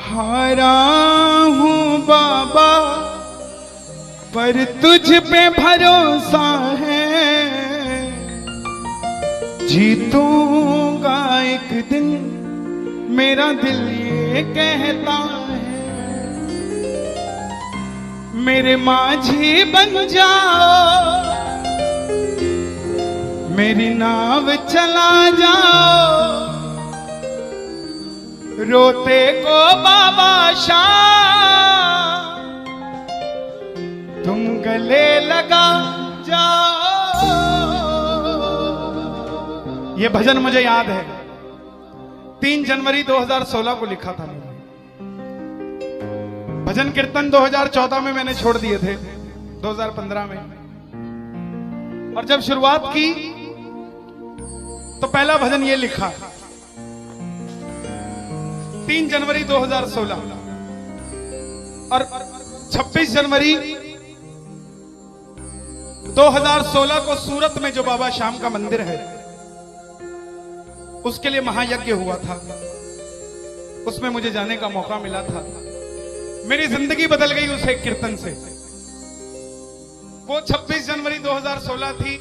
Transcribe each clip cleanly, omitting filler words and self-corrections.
हारा हूँ बाबा पर तुझ पे भरोसा है, जीतूंगा एक दिन मेरा दिल ये कहता है। मेरे माझी बन जाओ, मेरी नाव चला जाओ, रोते को बाबा शाम तुम गले लगा जाओ। ये भजन मुझे याद है, 3 जनवरी 2016 को लिखा था मैंने। भजन कीर्तन 2014 में मैंने छोड़ दिए थे, 2015 में। और जब शुरुआत की तो पहला भजन ये लिखा 3 जनवरी 2016। और 26 जनवरी 2016 को सूरत में जो बाबा श्याम का मंदिर है उसके लिए महायज्ञ हुआ था, उसमें मुझे जाने का मौका मिला था। मेरी जिंदगी बदल गई उस एक कीर्तन से। वो 26 जनवरी 2016 थी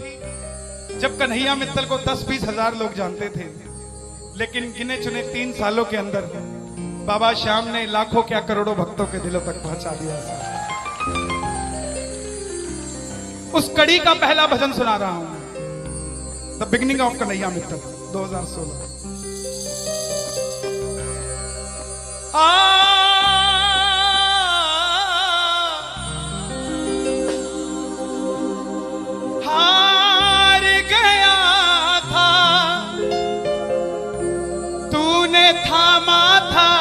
जब कन्हैया मित्तल को 10-20 हजार लोग जानते थे, लेकिन गिने चुने 3 सालों के अंदर बाबा श्याम ने लाखों क्या करोड़ों भक्तों के दिलों तक पहुंचा दिया। उस कड़ी का पहला भजन सुना रहा हूं, the beginning of Kanhaiya Mittal 2016। हार गया था तूने थामा था,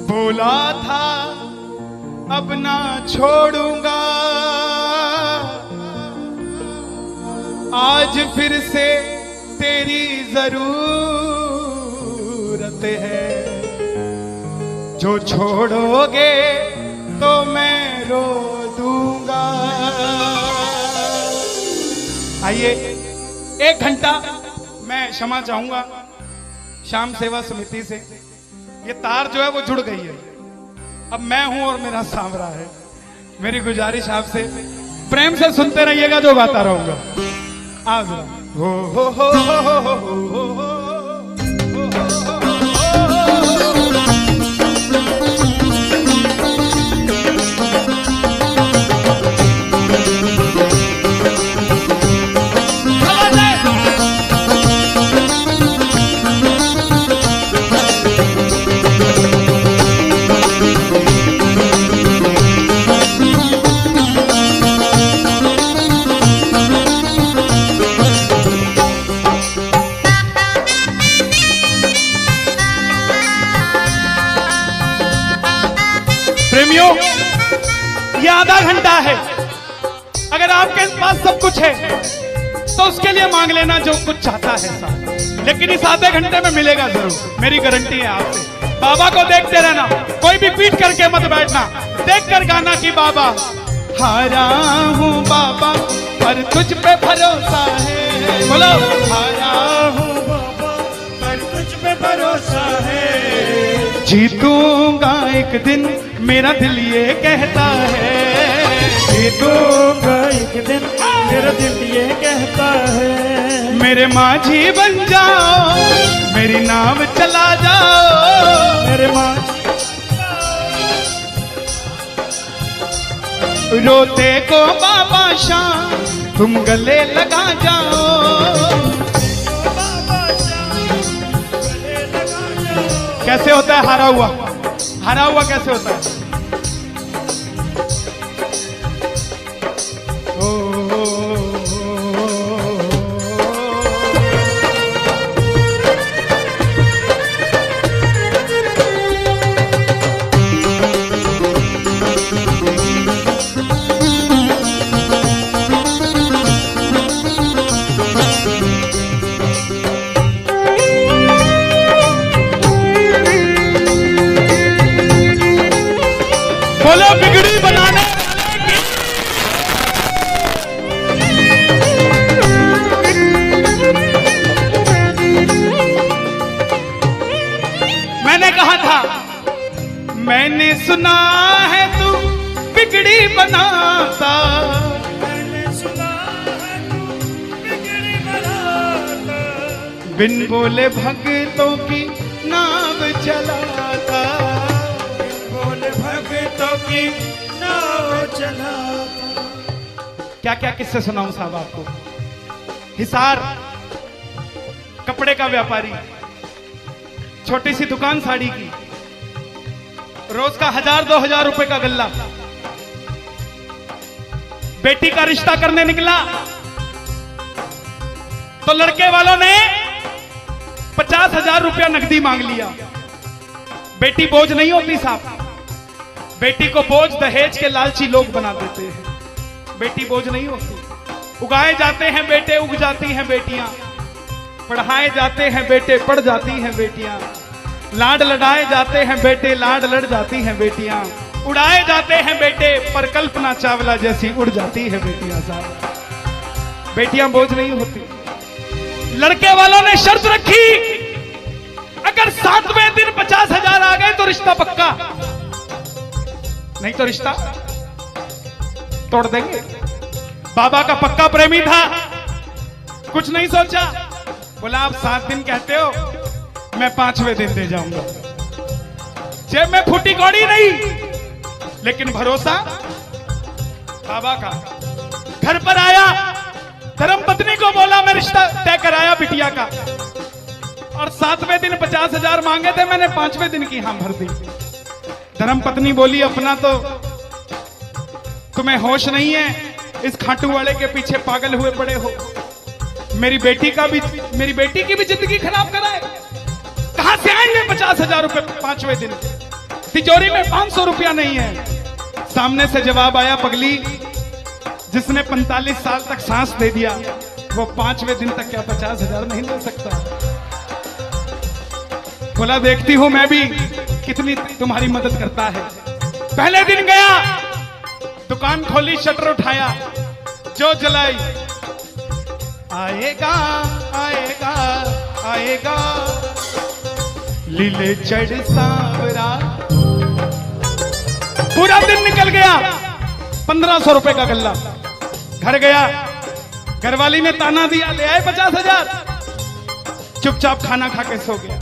बोला था अब ना छोड़ूंगा, आज फिर से तेरी जरूरत है, जो छोड़ोगे तो मैं रो दूंगा। आइए 1 घंटा मैं क्षमा चाहूंगा श्याम सेवा समिति से। ये तार जो है वो जुड़ गई है, अब मैं हूं और मेरा सांवरा है। मेरी गुजारिश आपसे प्रेम से सुनते रहिएगा, जो गाता रहूंगा। आज हो हो हो हो हो हो हो हो। प्रेमियों, ये आधा घंटा है। अगर आपके पास सब कुछ है तो उसके लिए मांग लेना जो कुछ चाहता है साहब, लेकिन इस आधे घंटे में मिलेगा जरूर, मेरी गारंटी है आपसे। बाबा को देखते रहना, कोई भी पीट करके मत बैठना, देख कर गाना कि बाबा हारा हूँ बाबा पर तुझ पे भरोसा है। बोलो हारा हूँ बाबा पर तुझ पे भरोसा है, जीतूंगा एक दिन मेरा दिल ये कहता है, जीतूंगा एक दिन मेरा दिल ये कहता है। मेरे माझी बन जाओ, मेरी नाव चला जाओ, मेरे माझी रोते को बाबा शाम तुम गले लगा जाओ। कैसे होता है हारा हुआ? हारा हुआ कैसे होता है? मैंने सुना है तू बिगड़ी बनाता, मैंने सुना है तू बिगड़ी बनाता, बिन बोले भक्तों की नाव चलाता, बिन बोले भक्तों की नाव चलाता। क्या क्या किस्से सुनाऊं साहब आपको। हिसार कपड़े का व्यापारी, छोटी सी दुकान साड़ी की, रोज का 1000-2000 रुपए का गल्ला। बेटी का रिश्ता करने निकला तो लड़के वालों ने 50,000 रुपया नकदी मांग लिया। बेटी बोझ नहीं होती साहब, बेटी को बोझ दहेज के लालची लोग बना देते हैं। बेटी बोझ नहीं होती। उगाए जाते हैं बेटे, उग जाती हैं बेटियां। पढ़ाए जाते हैं बेटे, पढ़ जाती हैं बेटियां। लाड लड़ाए जाते हैं बेटे, लाड लड़ जाती हैं बेटियां। उड़ाए जाते हैं बेटे, पर कल्पना चावला जैसी उड़ जाती है बेटियां साहब। बेटियां बोझ नहीं होती। लड़के वालों ने शर्त रखी, अगर 7वें दिन 50,000 आ गए तो रिश्ता पक्का, नहीं तो रिश्ता तोड़ देंगे। बाबा का पक्का प्रेमी था, कुछ नहीं सोचा, बोला आप 7 दिन कहते हो, मैं 5वें दिन दे जाऊंगा। जेब में फूटी कौड़ी नहीं, लेकिन भरोसा बाबा का। घर पर आया, धर्मपत्नी को बोला मैं रिश्ता तय कराया बिटिया का, और 7वें दिन 50,000 मांगे थे, मैंने 5वें दिन की हां भर दी। धर्मपत्नी बोली अपना तो तुम्हें होश नहीं है, इस खाटू वाले के पीछे पागल हुए पड़े हो। मेरी बेटी की भी जिंदगी खराब कराए। कहां से आएंगे 50,000 रुपए 5वें दिन? तिजोरी में 500 रुपया नहीं है। सामने से जवाब आया, पगली जिसने 45 साल तक सांस दे दिया, वो 5वें दिन तक क्या 50,000 नहीं दे सकता? बोला देखती हूं मैं भी कितनी तुम्हारी मदद करता है। पहले दिन गया, दुकान खोली, शटर उठाया, जो जलाई, आएगा आएगा आएगा लीले चढ़ सांवरा। पूरा दिन निकल गया, 1500 रुपए का गल्ला। घर गया, घरवाली ने ताना दिया, ले आए 50,000। चुपचाप खाना खा के सो गया।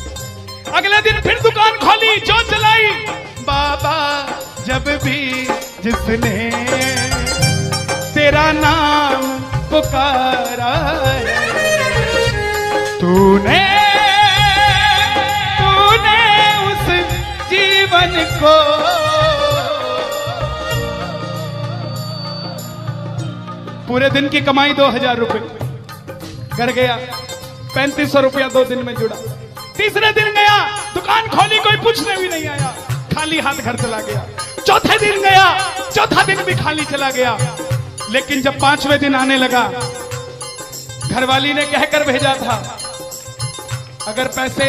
अगले दिन फिर दुकान खोली, जो चलाई, बाबा जब भी जिसने तेरा नाम पुकारा, तूने उस जीवन को पूरे दिन की कमाई 2,000 रुपए। घर गया, 3500 रुपया 2 दिन में जुड़ा। तीसरे दिन गया, दुकान खोली, कोई पूछने भी नहीं आया, खाली हाथ घर चला गया। चौथे दिन गया, चौथा दिन भी खाली चला गया। लेकिन जब 5वें दिन आने लगा, घरवाली ने कहकर भेजा था, अगर पैसे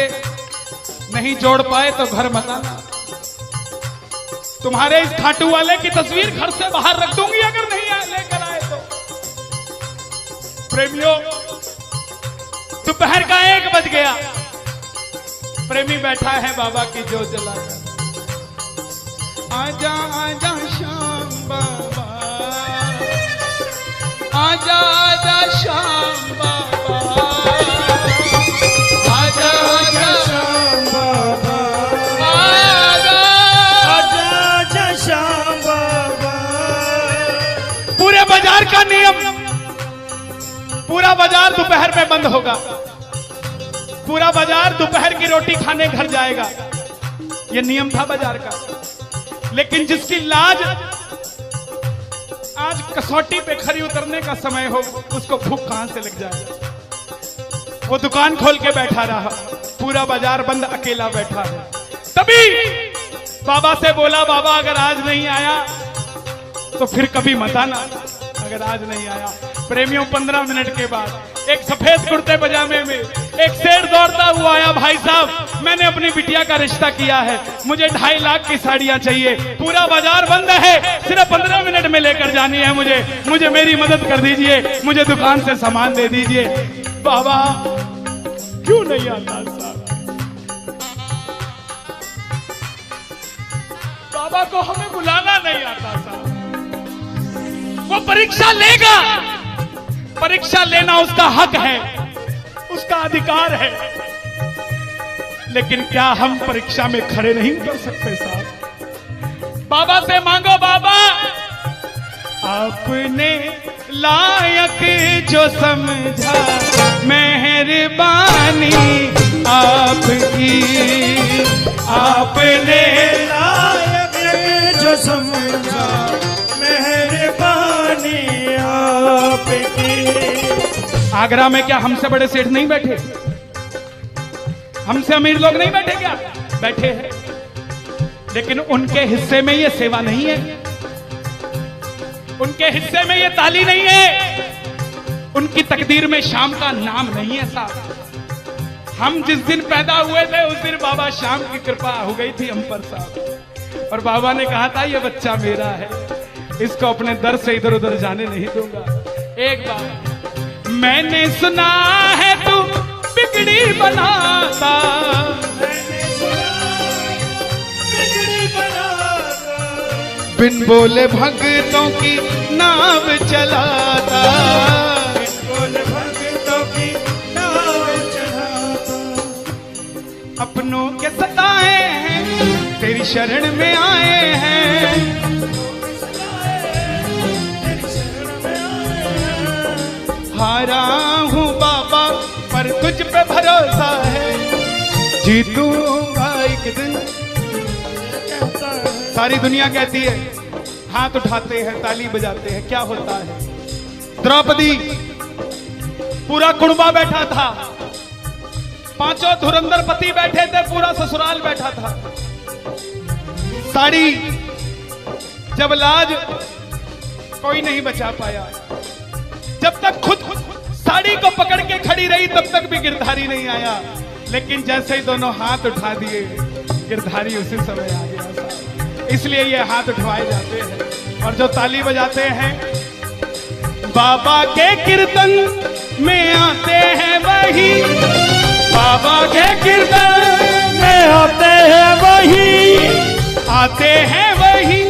नहीं जोड़ पाए तो घर मत आना। तुम्हारे इस खाटू वाले की तस्वीर घर से बाहर रख दूंगी अगर नहीं लेकर आए तो। प्रेमियों, दोपहर का 1 बज गया, प्रेमी बैठा है बाबा की जोत जलाकर। आजा आजा श्याम बाबा, आजा आजा श्याम बाबा, आजा आजा श्याम बाबा, आजा आजा आजा श्याम बाबा। पूरे बाजार का नियम, पूरा बाजार दोपहर में बंद होगा। पूरा बाजार दोपहर की रोटी खाने घर जाएगा, यह नियम था बाजार का। लेकिन जिसकी लाज आज कसौटी पे खरी उतरने का समय हो, उसको भूख कहां से लग जाए। वो दुकान खोल के बैठा रहा, पूरा बाजार बंद, अकेला बैठा है। तभी बाबा से बोला, बाबा अगर आज नहीं आया तो फिर कभी मत आना, अगर आज नहीं आया। प्रेमियों, 15 मिनट के बाद एक सफेद कुर्ते पजामे में एक शेर दौड़ता हुआ आया, भाई साहब मैंने अपनी बिटिया का रिश्ता किया है, मुझे 2.5 लाख की साड़ियां चाहिए, पूरा बाजार बंद है, सिर्फ 15 मिनट में लेकर जानी है मुझे मेरी मदद कर दीजिए, मुझे दुकान से सामान दे दीजिए। बाबा क्यों नहीं आता साहब? बाबा को हमें बुलाना नहीं आता साहब। वो परीक्षा लेगा, परीक्षा लेना उसका हक है, उसका अधिकार है, लेकिन क्या हम परीक्षा में खड़े नहीं कर सकते साहब? बाबा से मांगो, बाबा आपने लायक जो समझा, मेहरबानी आपकी, आपने लायक जो समझा, मेहरबानी आपकी। आगरा में क्या हमसे बड़े सेठ नहीं बैठे? हमसे अमीर लोग नहीं बैठे क्या? बैठे हैं, लेकिन उनके हिस्से में ये सेवा नहीं है, उनके हिस्से में ये ताली नहीं है, उनकी तकदीर में शाम का नाम नहीं है साहब। हम जिस दिन पैदा हुए थे उस दिन बाबा शाम की कृपा हो गई थी हम पर साहब, और बाबा ने कहा था ये बच्चा मेरा है, इसको अपने दर से इधर उधर जाने नहीं दूंगा। एक बार मैंने सुना है तू बिगड़ी बनाता, बिन बोले भक्तों की नाव चलाता, बिन बोले भक्तों की नाव चलाता। अपनों के सताए हैं तेरी शरण में आए हैं, हारा हूँ बाबा पर तुझ पे भरोसा है, जीतूंगा एक दिन। सारी दुनिया कहती है, हाथ उठाते हैं, ताली बजाते हैं, क्या होता है? द्रौपदी पूरा कुणबा बैठा था, पांचों धुरंधर पति बैठे थे, पूरा ससुराल बैठा था। साड़ी जब लाज कोई नहीं बचा पाया, जब तक खुद साड़ी को पकड़ के खड़ी रही तब तक भी गिरधारी नहीं आया, लेकिन जैसे ही दोनों हाथ उठा दिए गिरधारी उसी समय आ गया। इसलिए ये हाथ उठवाए जाते हैं और जो ताली बजाते हैं बाबा के कीर्तन में आते हैं वही, बाबा के कीर्तन में आते हैं वही, आते हैं वही,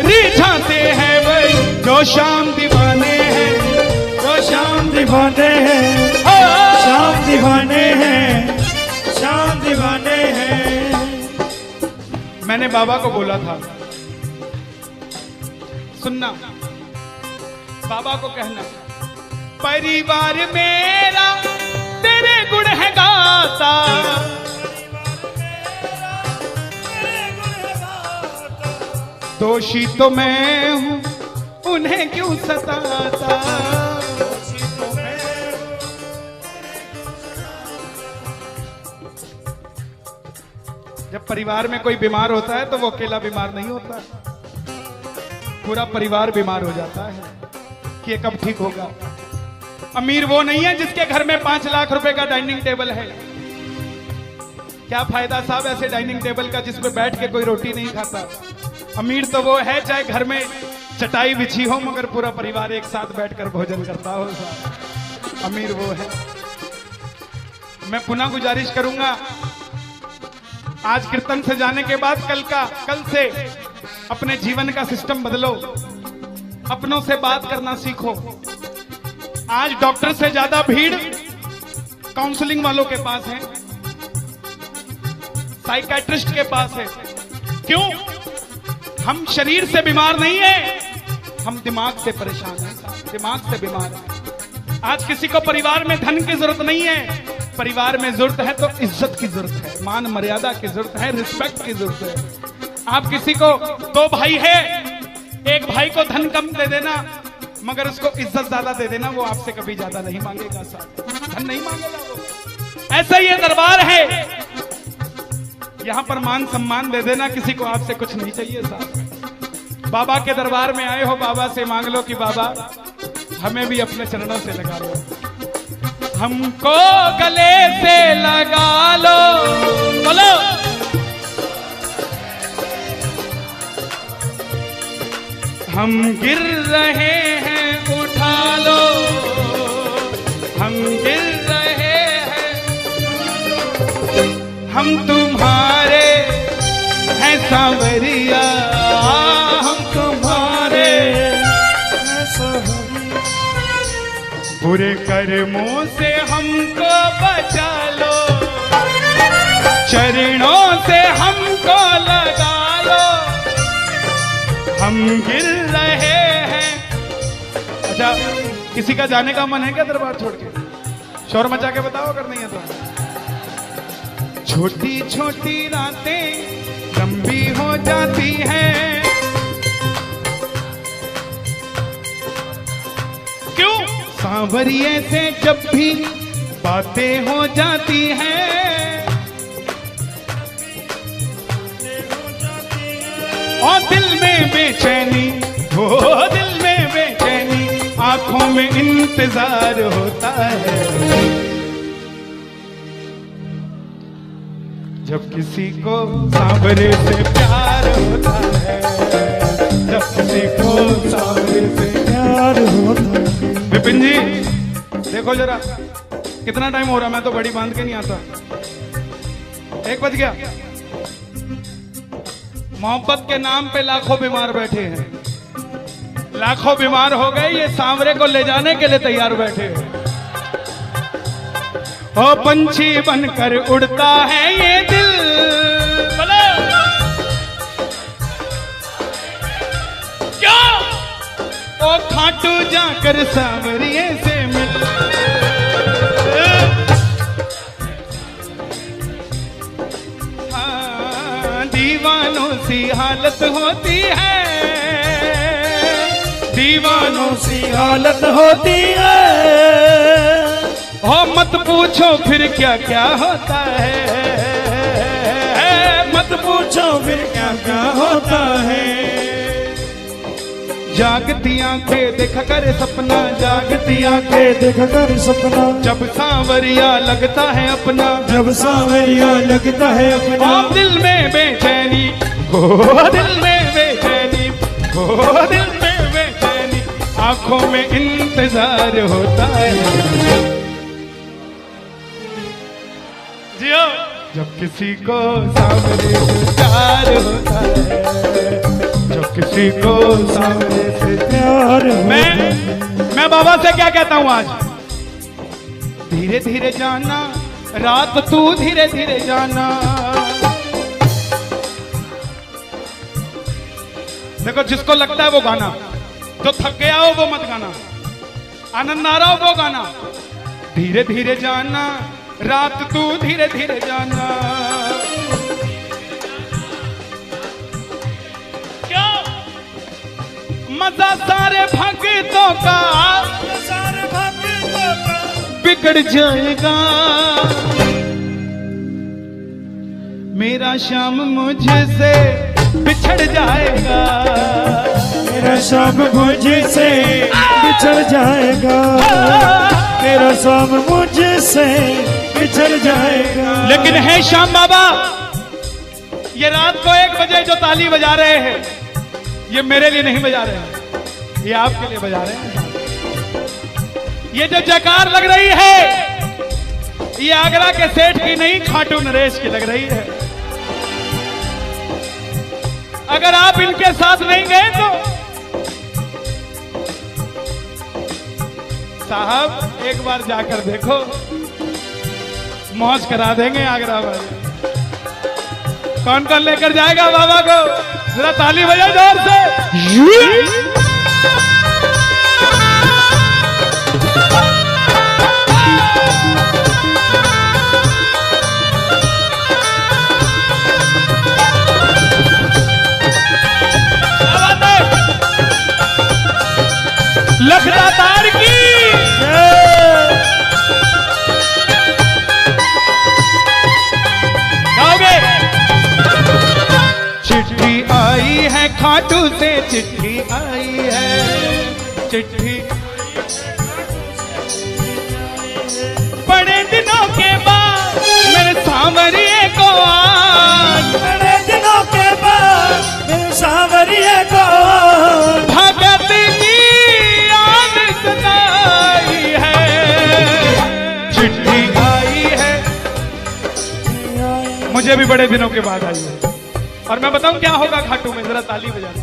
रिझाते हैं वही, जो शाम दीवाने हैं, जो शाम दीवाने हैं, शाम दीवाने हैं, शाम दीवाने हैं। मैंने बाबा को बोला था, सुनना, बाबा को कहना, परिवार मेरा तेरे गुण है गाता, दोषी तो मैं हूं उन्हें क्यों सताता। जब परिवार में कोई बीमार होता है तो वो अकेला बीमार नहीं होता, पूरा परिवार बीमार हो जाता है कि ये कब ठीक होगा। अमीर वो नहीं है जिसके घर में 5 लाख रुपए का डाइनिंग टेबल है। क्या फायदा साहब ऐसे डाइनिंग टेबल का जिसपे बैठ के कोई रोटी नहीं खाता। अमीर तो वो है चाहे घर में चटाई बिछी हो मगर पूरा परिवार एक साथ बैठकर भोजन करता हो साहब, अमीर वो है। मैं पुनः गुजारिश करूंगा, आज कीर्तन से जाने के बाद कल से अपने जीवन का सिस्टम बदलो, अपनों से बात करना सीखो। आज डॉक्टर से ज्यादा भीड़ काउंसलिंग वालों के पास है, साइकियाट्रिस्ट के पास है। क्यों? हम शरीर से बीमार नहीं है, हम दिमाग से परेशान हैं, दिमाग से बीमार हैं। आज किसी को परिवार में धन की जरूरत नहीं है, परिवार में जरूरत है तो इज्जत की जरूरत है, मान मर्यादा की जरूरत है, रिस्पेक्ट की जरूरत है। आप किसी को 2 भाई है, एक भाई को धन कम दे देना मगर उसको इज्जत ज्यादा दे देना, वो आपसे कभी ज्यादा नहीं मांगेगा साहब, धन नहीं मांगेगा वो। ऐसा ये दरबार है, यहां पर मान सम्मान दे देना, किसी को आपसे कुछ नहीं चाहिए साहब। बाबा के दरबार में आए हो, बाबा से मांग लो कि बाबा हमें भी अपने चरणों से लगा लो, हमको गले से लगा लो, बोलो हम गिर रहे हैं उठा लो, हम गिर रहे हैं, हम तुम्हारे हैं सांवरिया हम तुम्हारे, बुरे कर्मों से हमको बचा लो, चरणों से हमको लगा लो, हम गिर रहे हैं। अच्छा, किसी का जाने का मन है क्या दरबार छोड़ के? शोर मचा के बताओ अगर नहीं है तो। छोटी छोटी रातें लंबी हो जाती हैं, क्यों? सांवरिये से जब भी बातें हो जाती हैं, और दिल में बेचैनी, हो दिल में बेचैनी, आंखों में इंतजार होता है। जब किसी को सांवरे से प्यार होता है, जब किसी को सांवरे से प्यार होता है। विपिन जी देखो जरा कितना टाइम हो रहा, मैं तो बड़ी बांध के नहीं आता। 1 बज गया। मोहब्बत के नाम पे लाखों बीमार बैठे हैं, लाखों बीमार हो गए, ये सांवरे को ले जाने के लिए तैयार बैठे हैं। ओ पंछी बनकर उड़ता है ये दिल, क्या? ओ खाटू जाकर सांवरिये से मिल, दीवानों सी हालत होती है, दीवानों सी हालत होती है। हो मत पूछो फिर क्या क्या होता है, मत पूछो फिर क्या क्या होता है। जागती आंखें देखा कर सपना, जागती आंखें देखा कर सपना, जब सांवरिया लगता है अपना, जब सांवरिया लगता है अपना। दिल में बेचैनी, हो दिल में बेचैनी, हो दिल में बेचैनी, आंखों में इंतजार होता है। जियो जब किसी को सांवरे से प्यार होता है, जब किसी को सांवरे से प्यार मैं बाबा से क्या कहता हूं आज? धीरे धीरे जाना रात, तू धीरे धीरे जाना। देखो जिसको लगता है वो गाना, जो थक गया हो वो मत गाना, आनंद आ रहा हो वो गाना। धीरे धीरे जाना रात, तू धीरे धीरे जाना। क्या मजा सारे भक्तों का, सारे भक्तों का बिगड़ जाएगा। मेरा श्याम मुझसे बिछड़ जाएगा, मेरा शाम मुझसे बिछड़ जाएगा, मेरा शाम मुझसे बिछड़ जाएगा। लेकिन है श्याम बाबा, ये रात को 1 बजे जो ताली बजा रहे हैं, ये मेरे लिए नहीं बजा रहे हैं, ये आपके लिए बजा रहे हैं। ये जो जयकार लग रही है, ये आगरा के सेठ की नहीं, खाटू नरेश की लग रही है। अगर आप इनके साथ नहीं गए तो साहब एक बार जाकर देखो, मौज करा देंगे आगरा वाले। कौन कौन लेकर जाएगा बाबा को? जरा ताली बजाओ जोर से। लखदातार की गाओगे? चिट्ठी आई है खाटू से, चिट्ठी आई है, चिट्ठी बड़े दिनों के बाद मेरे सांवरिये को आज, बड़े दिनों के बाद मेरे सांवरिये को भगत की याद सताई है। चिट्ठी आई है, मुझे भी बड़े दिनों के बाद आई है। और मैं बताऊं क्या होगा खाटू में, जरा ताली बजा दो।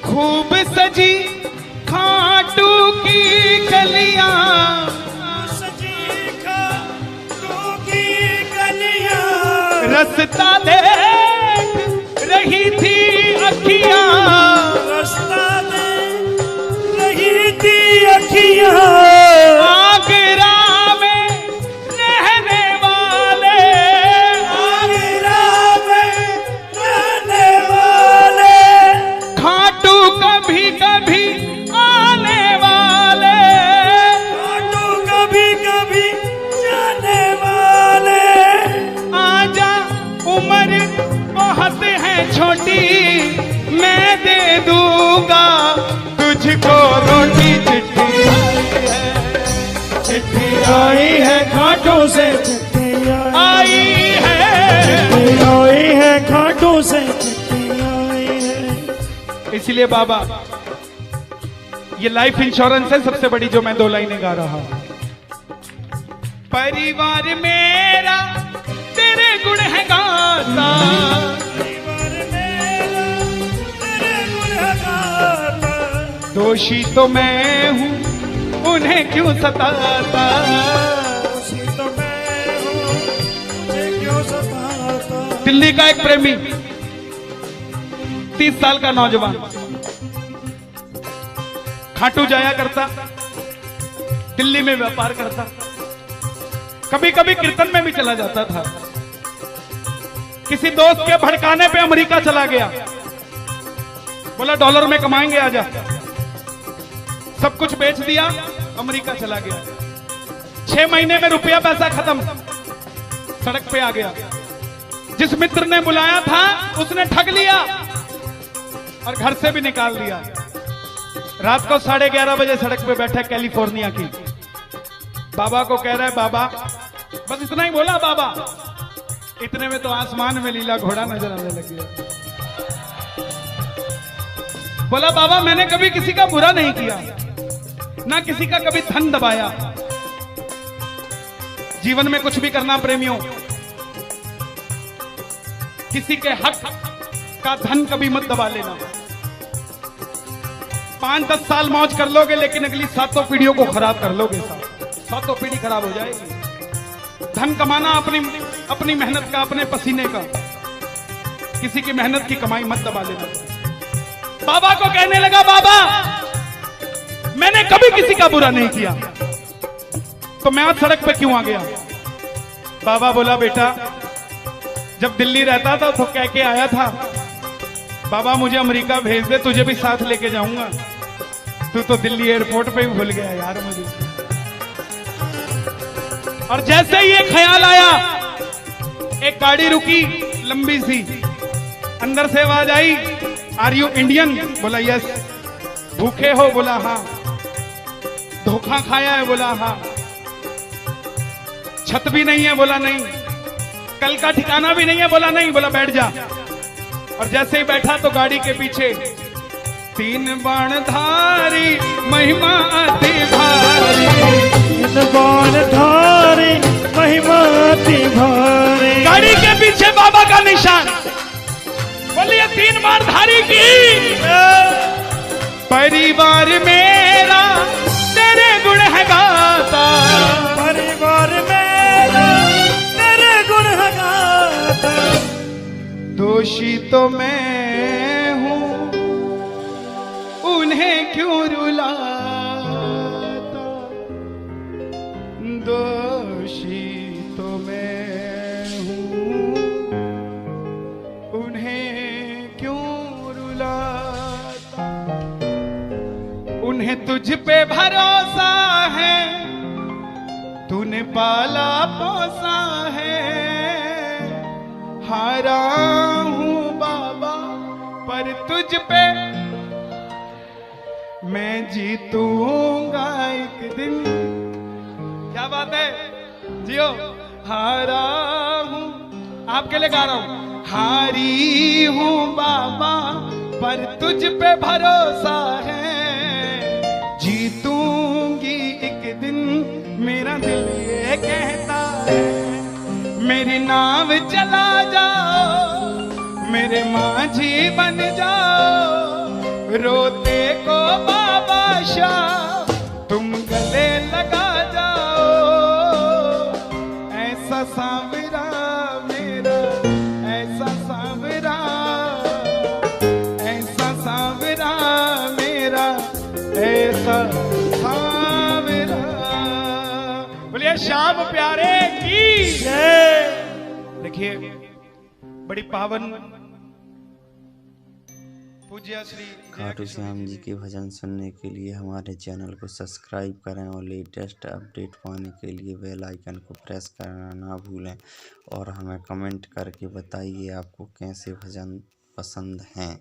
खूब सजी खाटू की गलियां, सजी खाटू की गलियां, रास्ता देख रही थी अखियां, रास्ता देख रही थी अखियां, आगरा में रहने वाले, आगरा में रहने वाले, खाटू कभी कभी आने वाले, खाटू कभी कभी जाने वाले, आजा उम्र बहुत है छोटी, मैं दे दूंगा तुझको रोटी। चिट्ठी आई है खाटू से, चिट्ठी आई है, आई है खाटू से, चिट्ठी आई है। इसलिए बाबा ये लाइफ इंश्योरेंस है सबसे बड़ी जो मैं 2 लाइनें गा रहा हूं। परिवार मेरा तेरे गुण है गाता, परिवार मेरा तेरे गुण है गाता, दोषी तो मैं हूं उन्हें क्यों सताता, दोषी तो मैं हूं मुझे क्यों सताता। दिल्ली का एक प्रेमी 30 साल का नौजवान खाटू जाया करता, दिल्ली में व्यापार करता, कभी कभी कीर्तन में भी चला जाता था। किसी दोस्त के भड़काने पे अमेरिका चला गया, बोला डॉलर में कमाएंगे आजा, सब कुछ बेच दिया, अमेरिका चला गया। 6 महीने में रुपया पैसा खत्म, सड़क पे आ गया। जिस मित्र ने बुलाया था उसने ठग लिया और घर से भी निकाल दिया। रात को 11:30 बजे सड़क पे बैठा कैलिफोर्निया की, बाबा को कह रहा है बाबा, बस इतना ही बोला बाबा, इतने में तो आसमान में लीला घोड़ा नजर आने लग गया। बोला बाबा मैंने कभी किसी का बुरा नहीं किया, ना किसी का कभी धन दबाया, जीवन में कुछ भी करना प्रेमियों, किसी के हक का धन कभी मत दबा लेना। 5-10 साल मौज कर लोगे लेकिन अगली 7 पीढ़ियों को खराब कर लोगे, 7 पीढ़ी खराब हो जाएगी। धन कमाना अपनी मेहनत का, अपने पसीने का, किसी की मेहनत की कमाई मत दबा लेना। बाबा को कहने लगा बाबा मैंने कभी किसी का बुरा नहीं किया, तो मैं आज सड़क पे क्यों आ गया। बाबा बोला बेटा जब दिल्ली रहता था तो कह के आया था बाबा मुझे अमेरिका भेज दे, तुझे भी साथ लेके जाऊंगा, तू तो दिल्ली एयरपोर्ट पे ही भूल गया यार मुझे। और जैसे ही ये ख्याल आया, एक गाड़ी रुकी लंबी सी, अंदर से आवाज आई आर यू इंडियन, बोला यस। भूखे हो, बोला हाँ। धोखा खाया है, बोला हाँ। छत भी नहीं है, बोला नहीं। कल का ठिकाना भी नहीं है, बोला नहीं। बोला बैठ जा। और जैसे ही बैठा तो गाड़ी के पीछे 3 बाणधारी महिमा अति भारी, 3 बाणधारी महिमा अति भारी, गाड़ी के पीछे बाबा का निशान। बोलिए 3 बाणधारी की। परिवार मेरा तेरे गुण है गाता, परिवार मेरा तेरे गुण है गाता, दोषी तो मैं हूं उन्हें क्यों रुलाता, दोषी तो मैं हूं उन्हें क्यों रुलाता। उन्हें तुझ पे भरोसा है, तूने पाला पोसा है, हारा हूं बाबा पर तुझ पे मैं जीतूंगा एक दिन। क्या बात है, जियो। हारा हूं, आपके लिए गा रहा हूं। हारी हूं बाबा पर तुझ पे भरोसा है, जीतूंगी एक दिन मेरा दिल ये कहता है मेरी नाव चला जाओ, मेरे माझी बन जाओ, रोते को बाबा शाह तुम गले लगा जाओ। ऐसा सांवरा मेरा, ऐसा सांवरा, ऐसा सांवरा मेरा, ऐसा सांवरा। बोलिए श्याम प्यारे की जय। देखिए बड़ी पावन पूज्य श्री खाटू श्याम जी के भजन सुनने के लिए हमारे चैनल को सब्सक्राइब करें और लेटेस्ट अपडेट पाने के लिए बेल आइकन को प्रेस करना ना भूलें। और हमें कमेंट करके बताइए आपको कैसे भजन पसंद हैं।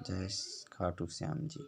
जय खाटू श्याम जी।